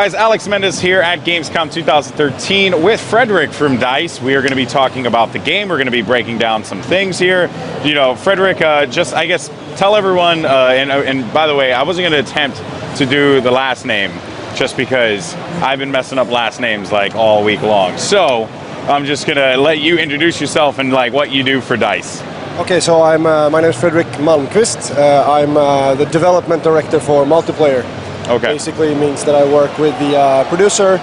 Guys, Alex Mendes here at Gamescom 2013 with Frederik from DICE. We are going to be talking about the game. We're going to be breaking down some things here. You know, Frederik, just, I guess, tell everyone, and by the way, I wasn't going to attempt to do the last name just because I've been messing up last names like all week long. So I'm just going to let you introduce yourself and like what you do for DICE. Okay, so my name is Frederick Malmquist. I'm the development director for multiplayer. Okay. Basically means that I work with the producer,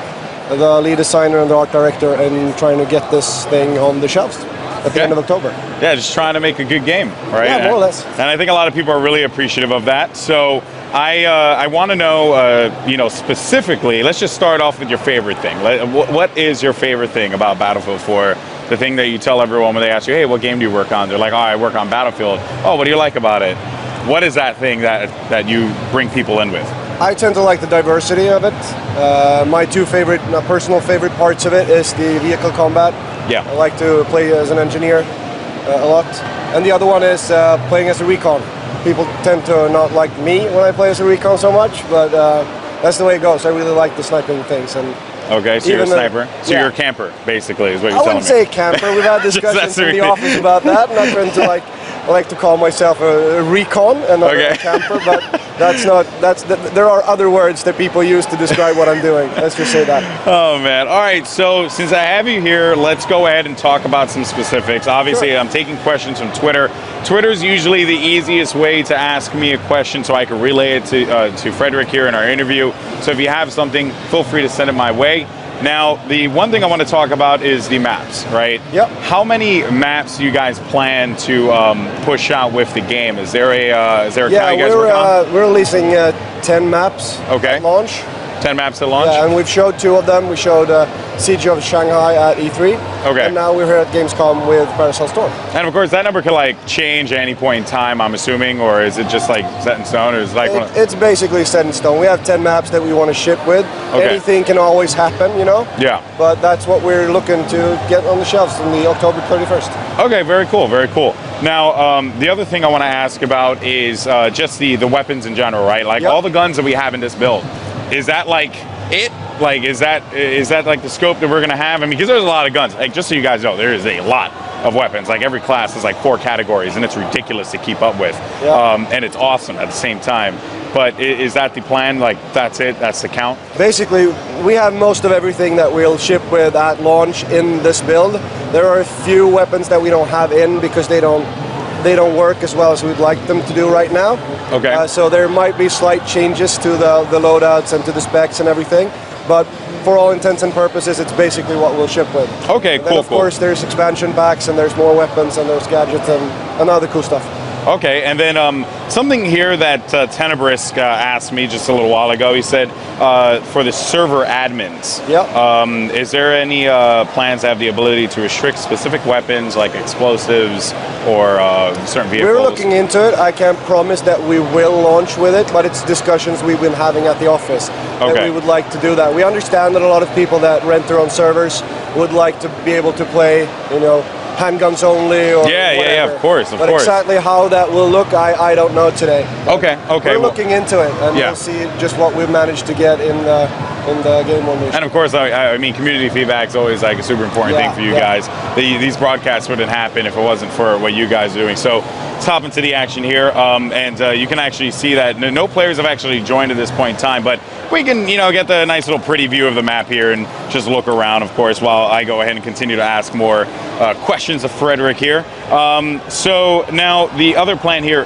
the lead designer, and the art director, and trying to get this thing on the shelves at the end of October. Yeah, just trying to make a good game, right? Yeah, more or less. And I think a lot of people are really appreciative of that. So I want to know, you know, specifically. Let's just start off with your favorite thing. What is your favorite thing about Battlefield 4? The thing that you tell everyone when they ask you, "Hey, what game do you work on?" They're like, "Oh, I work on Battlefield." Oh, what do you like about it? What is that thing that you bring people in with? I tend to like the diversity of it. My two personal favorite parts of it is the vehicle combat. Yeah. I like to play as an engineer a lot. And the other one is playing as a recon. People tend to not like me when I play as a recon so much, but that's the way it goes. I really like the sniping things. And okay, so you're a sniper. So you're a camper, basically, is what you're telling me. I wouldn't say camper. We've had discussions in the office about that. I'm not trying to I like to call myself a recon and not a camper, but there are other words that people use to describe what I'm doing. Let's just say that. Oh man. All right, so since I have you here, let's go ahead and talk about some specifics. Obviously, sure. I'm taking questions from Twitter. Twitter's usually the easiest way to ask me a question so I can relay it to Frederik here in our interview. So if you have something, feel free to send it my way. Now, the one thing I want to talk about is the maps, right? Yep. How many maps do you guys plan to push out with the game? Is there a count you guys work on? We're releasing 10 maps at launch. 10 maps at launch? Yeah, and we've showed 2 of them. We showed Siege of Shanghai at E3. Okay. And now we're here at Gamescom with Paracel Storm. And of course, that number could like change at any point in time, I'm assuming, or is it just like set in stone? Or is it like it's basically set in stone. We have 10 maps that we want to ship with. Okay. Anything can always happen, you know? Yeah. But that's what we're looking to get on the shelves on the October 31st. Okay, very cool, very cool. Now, the other thing I want to ask about is just the weapons in general, right? Like all the guns that we have in this build. Is that like it? Like, is that like the scope that we're gonna have? I mean, because there's a lot of guns. Like, just so you guys know, there is a lot of weapons. Like, every class is like 4 categories, and it's ridiculous to keep up with. Yeah. And it's awesome at the same time. But is that the plan? Like, that's it? That's the count? Basically, we have most of everything that we'll ship with at launch in this build. There are a few weapons that we don't have in because they don't work as well as we'd like them to do right now. Okay. So there might be slight changes to the loadouts and to the specs and everything, but for all intents and purposes, it's basically what we'll ship with. Okay, and then of course, there's expansion packs, and there's more weapons, and there's gadgets, and other cool stuff. Okay, and then something here that Tenebrisk asked me just a little while ago. He said for the server admins, is there any plans to have the ability to restrict specific weapons like explosives or certain vehicles? We're looking into it. I can't promise that we will launch with it, but it's discussions we've been having at the office. And we would like to do that. We understand that a lot of people that rent their own servers would like to be able to play, you know, handguns only or yeah, of course. But exactly how that will look, I don't know today. Okay. We're looking into it, and we'll see just what we've managed to get in the game one week. And of course, I mean, community feedback is always like a super important thing for you guys. These broadcasts wouldn't happen if it wasn't for what you guys are doing. So let's hop into the action here, and you can actually see that no players have actually joined at this point in time, but we can, you know, get the nice little pretty view of the map here and just look around, of course, while I go ahead and continue to ask more questions of Frederik here. So now the other plan here,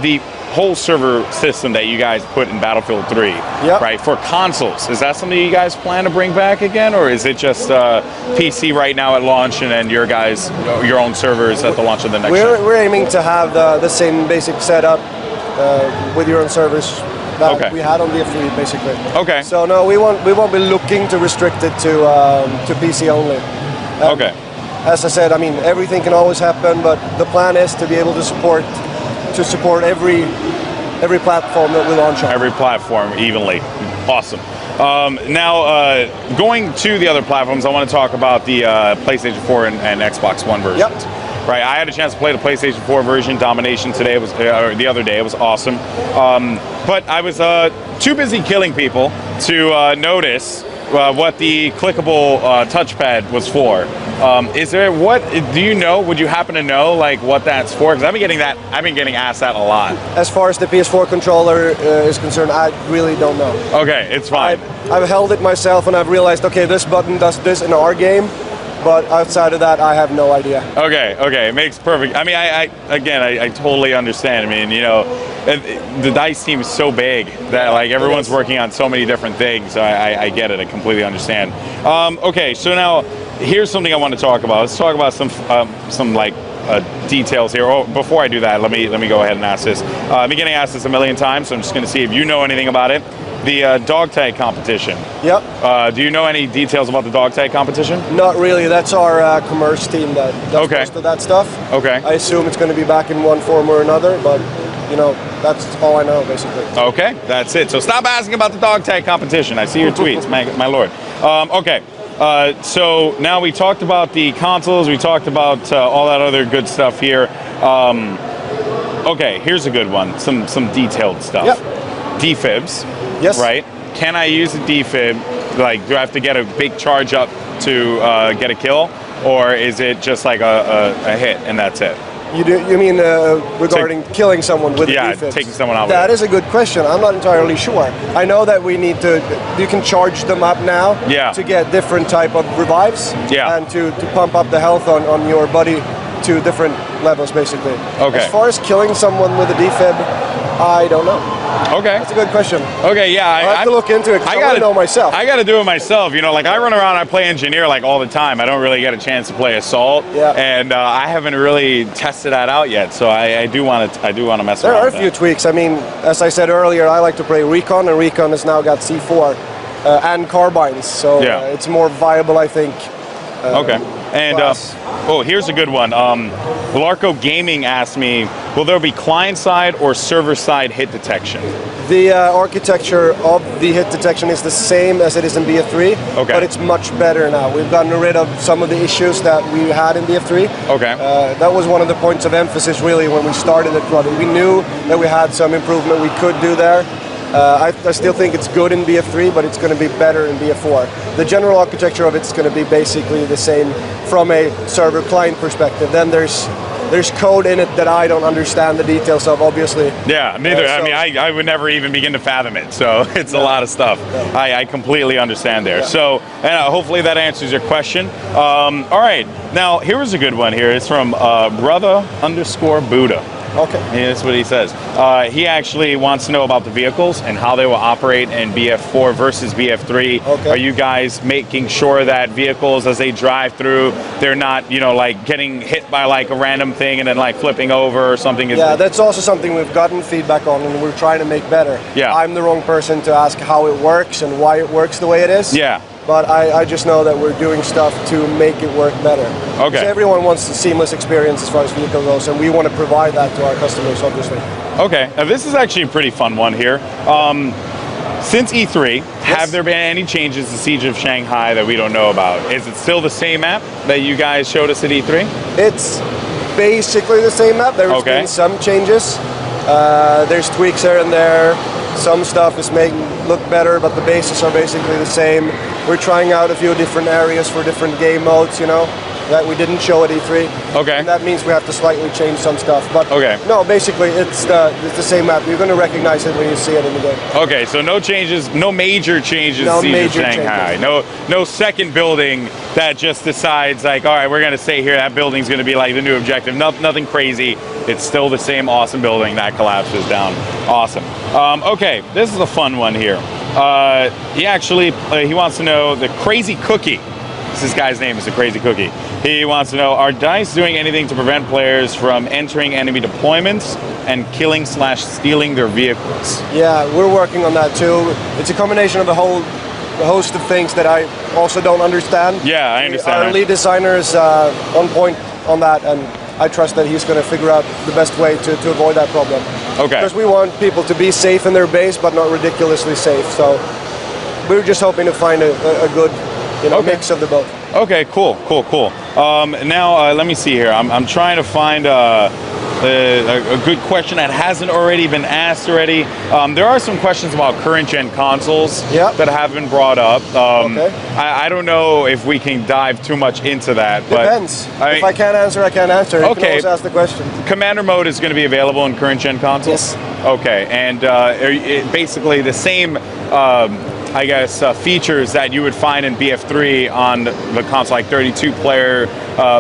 the whole server system that you guys put in Battlefield 3, right, for consoles, is that something you guys plan to bring back again, or is it just PC right now at launch and then your own servers at the launch of the next show? We're aiming to have the same basic setup with your own servers that we had on the F3, basically. Okay. So no, we won't be looking to restrict it to PC only. Okay. As I said, I mean, everything can always happen, but the plan is to be able to support every platform that we launch on. Every platform evenly. Awesome. Now, going to the other platforms, I want to talk about the PlayStation 4 and Xbox One versions. right? I had a chance to play the PlayStation 4 version, Domination, today. It was or the other day. It was awesome. But I was too busy killing people to notice what the clickable touchpad was for. Is there, what do you know? Would you happen to know like what that's for? Because I've been getting asked that a lot. As far as the PS4 controller is concerned, I really don't know. Okay, it's fine. I've held it myself and I've realized, okay, this button does this in our game, but outside of that, I have no idea. Okay, it makes perfect. I mean, I totally understand. I mean, you know, the DICE team is so big that like everyone's working on so many different things. So I get it. I completely understand. Okay, so now here's something I want to talk about. Let's talk about some like details here. Oh, before I do that, let me go ahead and ask this. I've been getting asked this a million times, so I'm just going to see if you know anything about it. The dog tag competition. Yep. Do you know any details about the dog tag competition? Not really. That's our commerce team that does most of that stuff. Okay. I assume it's going to be back in one form or another, but you know, that's all I know basically. Okay, that's it. So stop asking about the dog tag competition. I see your tweets, my lord. Okay. So now we talked about the consoles. We talked about all that other good stuff here. Okay, here's a good one. Some detailed stuff. Yep. Defibs. Yes. Right? Can I use a defib? Like, do I have to get a big charge up to get a kill? Or is it just like a hit and that's it? You mean regarding killing someone with a defib? Yeah, taking someone out with That is a good question. I'm not entirely sure. I know that we need to, you can charge them up now to get different type of revives and to pump up the health on your buddy to different levels basically. Okay. As far as killing someone with a defib, I don't know. Okay. That's a good question. Okay, yeah. I have to look into it because I got to know myself. I got to do it myself. You know, like I run around, I play engineer like all the time. I don't really get a chance to play assault. Yeah. And I haven't really tested that out yet. So I do want to mess around. There are a few tweaks. I mean, as I said earlier, I like to play Recon, and Recon has now got C4 and carbines. So it's more viable, I think. Okay. And oh, here's a good one. Larco Gaming asked me, will there be client-side or server-side hit detection? The architecture of the hit detection is the same as it is in BF3, but it's much better now. We've gotten rid of some of the issues that we had in BF3. Okay. That was one of the points of emphasis really when we started the project. We knew that we had some improvement we could do there. I still think it's good in BF3, but it's going to be better in BF4. The general architecture of it's going to be basically the same from a server client perspective. Then there's code in it that I don't understand the details of, obviously. Yeah, neither. I mean, I would never even begin to fathom it. So it's a lot of stuff. I completely understand there. So hopefully that answers your question. All right. Now, here's a good one here. It's from brother_Buddha. Okay. Yeah, that's what he says. He actually wants to know about the vehicles and how they will operate in BF4 versus BF3. Okay. Are you guys making sure that vehicles, as they drive through, they're not, you know, like getting hit by like a random thing and then like flipping over or something? Yeah, that's also something we've gotten feedback on and we're trying to make better. Yeah. I'm the wrong person to ask how it works and why it works the way it is. Yeah. But I just know that we're doing stuff to make it work better. Okay. Because everyone wants a seamless experience as far as vehicle goes, and we want to provide that to our customers, obviously. Okay. Now, this is actually a pretty fun one here. Since E3, have there been any changes to Siege of Shanghai that we don't know about? Is it still the same map that you guys showed us at E3? It's basically the same map. There's been some changes. There's tweaks here and there. Some stuff is making look better, but the bases are basically the same. We're trying out a few different areas for different game modes, you know, that we didn't show at E3. Okay. And that means we have to slightly change some stuff. But no, basically it's the same map. You're going to recognize it when you see it in the game. Okay, so no changes, no major changes to Siege of Shanghai. No second building that just decides like, all right, we're going to stay here. That building's going to be like the new objective. Nothing crazy. It's still the same awesome building that collapses down. Awesome. Okay, this is a fun one here. He wants to know the Crazy Cookie. This guy's name is the Crazy Cookie. He wants to know, are DICE doing anything to prevent players from entering enemy deployments and killing/stealing their vehicles? Yeah, we're working on that too. It's a combination of a host of things that I also don't understand. Yeah, I understand. Our lead designer is on point on that, and I trust that he's going to figure out the best way to avoid that problem. Okay. Because we want people to be safe in their base, but not ridiculously safe. So we're just hoping to find a good mix of the both. Okay, cool. Now, let me see here. I'm trying to find a good question that hasn't already been asked already. There are some questions about current gen consoles that have been brought up. I don't know if we can dive too much into that. Depends. But if I can't answer, I can't answer. You can always ask the question. Commander mode is going to be available in current gen consoles? Yes. Okay, and basically the same I guess, features that you would find in BF3 on the console, like 32-player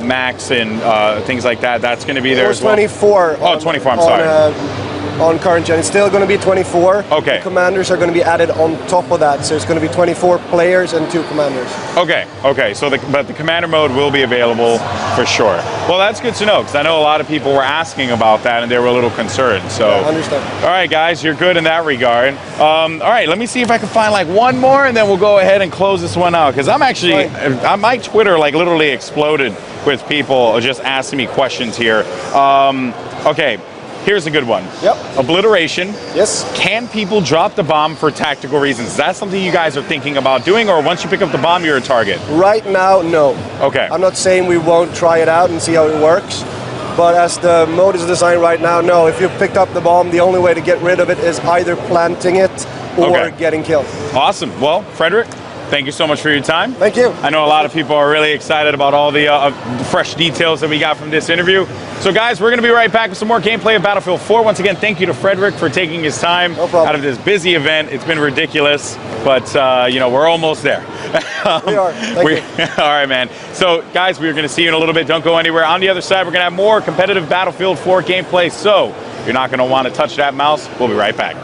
max and things like that. That's going to be there as well. 24. Oh, 24, I'm sorry. On current gen, it's still going to be 24. Okay. The commanders are going to be added on top of that, so it's going to be 24 players and 2 commanders. Okay, okay. So, but the commander mode will be available for sure. Well, that's good to know, because I know a lot of people were asking about that and they were a little concerned. So, yeah, I understand. All right, guys, you're good in that regard. All right, let me see if I can find like one more, and then we'll go ahead and close this one out. Because I'm actually, my Twitter like literally exploded with people just asking me questions here. Okay. Here's a good one. Yep. Obliteration. Yes. Can people drop the bomb for tactical reasons? Is that something you guys are thinking about doing, or once you pick up the bomb, you're a target? Right now, no. Okay. I'm not saying we won't try it out and see how it works, but as the mode is designed right now, no. If you've picked up the bomb, the only way to get rid of it is either planting it or getting killed. Awesome. Well, Frederik, thank you so much for your time. Thank you. I know a lot of people are really excited about all the fresh details that we got from this interview. So guys, we're going to be right back with some more gameplay of Battlefield 4. Once again, thank you to Frederik for taking his time out of this busy event. It's been ridiculous, but you know, we're almost there. We are. Thank you. All right, man. So guys, we're going to see you in a little bit. Don't go anywhere. On the other side, we're going to have more competitive Battlefield 4 gameplay. So you're not going to want to touch that mouse. We'll be right back.